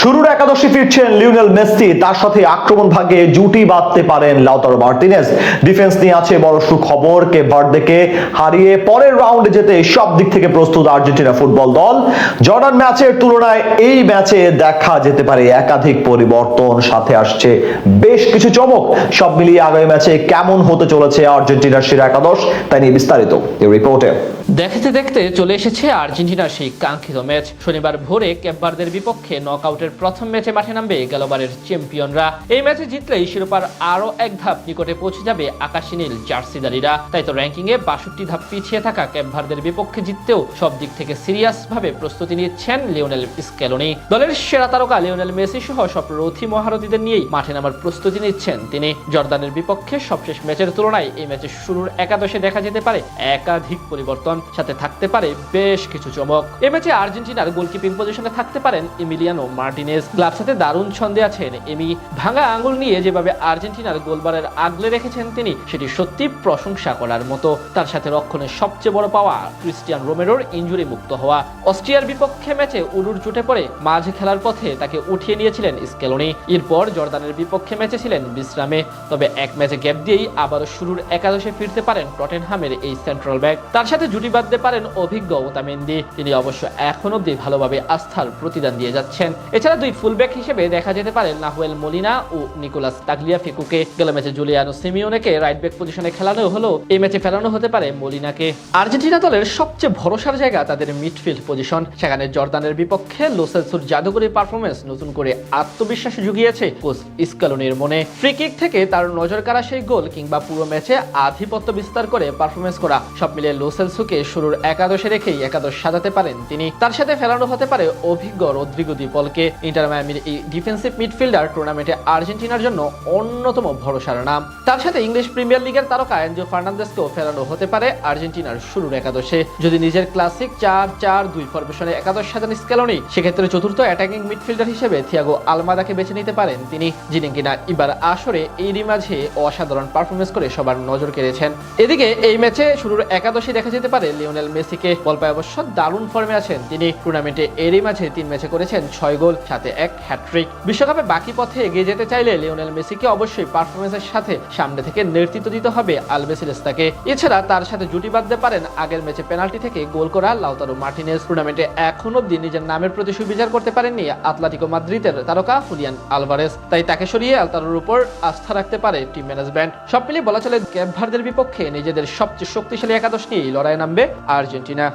শুরুর একাদশে ফিরছেন লিওনেল মেসি, তার সাথে আক্রমণ ভাগে জুটি বাঁধতে পারেন লাউতারো মার্টিনেজ। ডিফেন্স নিয়ে আছে বড় সুখবর, কেপ ভার্দেকে হারিয়ে পরের রাউন্ডে যেতে সব দিক থেকে প্রস্তুত আর্জেন্টিনা ফুটবল দল। জর্ডান ম্যাচের তুলনায় এই ম্যাচে দেখা যেতে পারে একাধিক পরিবর্তন, সাথে আসছে বেশ কিছু চমক। সব মিলিয়ে আগামী ম্যাচে কেমন হতে চলেছে আর্জেন্টিনার সেরা একাদশ, তাই নিয়ে বিস্তারিত এই রিপোর্টে। দেখতে দেখতে চলে এসেছে আর্জেন্টিনার সেই কাঙ্ক্ষিত ম্যাচ। শনিবার ভোরে কেপ ভার্দের বিপক্ষে নকআউটের প্রথম ম্যাচে মাঠে নামবে গেলবারের চ্যাম্পিয়নরা। এই ম্যাচে জিতলেই শিরোপার আরো এক ধাপ নিকটে পৌঁছে যাবে আকাশী নীল জার্সিদারিরা। তাই তো র্যাঙ্কিংয়ে ৬২ ধাপ পিছিয়ে থাকা কেপ ভার্দের বিপক্ষে জিততেও সব দিক থেকে সিরিয়াস ভাবে প্রস্তুতি নিচ্ছেন লিওনেল স্কেলোনি। দলের সেরা তারকা লিওনেল মেসি সহ সব রথী মহারথীদের নিয়েই মাঠে নামার প্রস্তুতি নিচ্ছেন তিনি। জর্দানের বিপক্ষে সবশেষ ম্যাচের তুলনায় এই ম্যাচের শুরুর একাদশে দেখা যেতে পারে একাধিক পরিবর্তন, সাথে থাকতে পারে বেশ কিছু চমক। এই ম্যাচে আর্জেন্টিনার গোলকিপিং পজিশনে থাকতে পারেন এমিলিয়ানো মার্টিনেজ। গ্লাভ সাথে দারুণ ছন্দে আছেন এমি। ভাঙা আঙুল নিয়ে যেভাবে আর্জেন্টিনার গোলবারের আগলে রেখেছেন তিনি, সেটি সত্যি প্রশংসা করার মতো। তার সাথে রক্ষণের সবচেয়ে বড় পাওয়া ক্রিস্টিয়ান রোমেরোর ইনজুরি মুক্ত হওয়া। অস্ট্রিয়ার বিপক্ষে ম্যাচে উলুর চোটে পড়ে মাঝে খেলার পথে তাকে উঠিয়ে নিয়েছিলেন স্কেলোনি। এরপর জর্দানের বিপক্ষে ম্যাচে ছিলেন বিশ্রামে। তবে এক ম্যাচে গ্যাপ দিয়েই আবারও শুরুর একাদশে ফিরতে পারেন টটেনহামের এই সেন্ট্রাল ব্যাক। তার সাথে জুটি বাঁধতে পারেন অভিজ্ঞ ওতামেন্দি। তিনি অবশ্য এখন অব্দি ভালোভাবে আস্থার প্রতিদান দিয়ে যাচ্ছেন। এছাড়া দুই ফুলব্যাক হিসেবে দেখা যেতে পারে নাহুয়েল মলিনা ও নিকোলাস তাগলিয়াফিকুকে। গেল ম্যাচে জুলিয়ানো সিমিওনেকে রাইট ব্যাক পজিশনে খেলানো হলো, এই ম্যাচে ফেরানো হতে পারে মলিনাকে। আর্জেন্টিনা দলের সবচেয়ে ভরসার জায়গা তাদের মিডফিল্ড পজিশন। সেখানে জর্দানের বিপক্ষে লো সেলসোর জাদুকরী পারফরমেন্স নতুন করে আত্মবিশ্বাস জুগিয়েছে কোচ স্কেলোনির মনে। ফ্রি কিক থেকে তার নজর কাড়া সেই গোল কিংবা পুরো ম্যাচে আধিপত্য বিস্তার করে পারফরমেন্স করা, সব মিলিয়ে লো সেলসোকে শুরুর একাদশে রেখেই একাদশ সাজাতে পারেন তিনি। তার সাথে ফেরানো হতে পারে অভিজ্ঞ রদ্রিগো দি পলকে। ইন্টার মায়ামির এই ডিফেন্সিভ মিডফিল্ডার টুর্নামেন্টে আর্জেন্টিনার জন্য অন্যতম ভরসার নাম। তার সাথে ইংলিশ প্রিমিয়ার লিগের তারকা এনজো ফার্নান্দেসকেও ফেরানো হতে পারে আর্জেন্টিনার শুরুর একাদশে। যদি নিজের ক্লাসিক ৪-৪-২ ফরমেশনে একাদশ সাজান স্কেলোনি, সেক্ষেত্রে চতুর্থ অ্যাটাকিং মিডফিল্ডার হিসেবে থিয়াগো আলমাদাকে বেছে নিতে পারেন তিনি, যিনি কিনা এবার আসরে এরই মাঝে অসাধারণ পারফরমেন্স করে সবার নজর কেড়েছেন। এদিকে এই ম্যাচে শুরুর একাদশে দেখা যেতে পারে লিওনেল মেসিকে। বল পায় অবশ্য দারুণ ফর্মে আছেন তিনি। টুর্নামেন্টে এরই মাঝে ৩ ম্যাচে করেছেন ৬ গোল, সাথে এক হ্যাটট্রিক। বিশ্বকাপে বাকি পথে এগিয়ে যেতে চাইলে লিওনেল মেসিকে অবশ্যই পারফরমেন্সের সাথে সামনে থেকে নেতৃত্ব দিতে হবে আলবেসিলেস্তাকে। এছাড়া তার সাথে জুটি বাঁধতে পারেন আগের ম্যাচে পেনাল্টি থেকে গোল করা লাউতারো মার্টিনেজ। টুর্নামেন্টে এখন অব্দি নিজের নামের প্রতি সুবিচার করতে পারেননি আতলেতিকো মাদ্রিদের তারকা হুলিয়ান আলভারেজ। তাই তাকে সরিয়ে আলতারোর উপর আস্থা রাখতে পারে টিম ম্যানেজমেন্ট। সব মিলিয়ে বলা চলে কেপ ভার্দের বিপক্ষে নিজেদের সবচেয়ে শক্তিশালী একাদশ নিয়েই লড়াই নামবে আর্জেন্টিনা।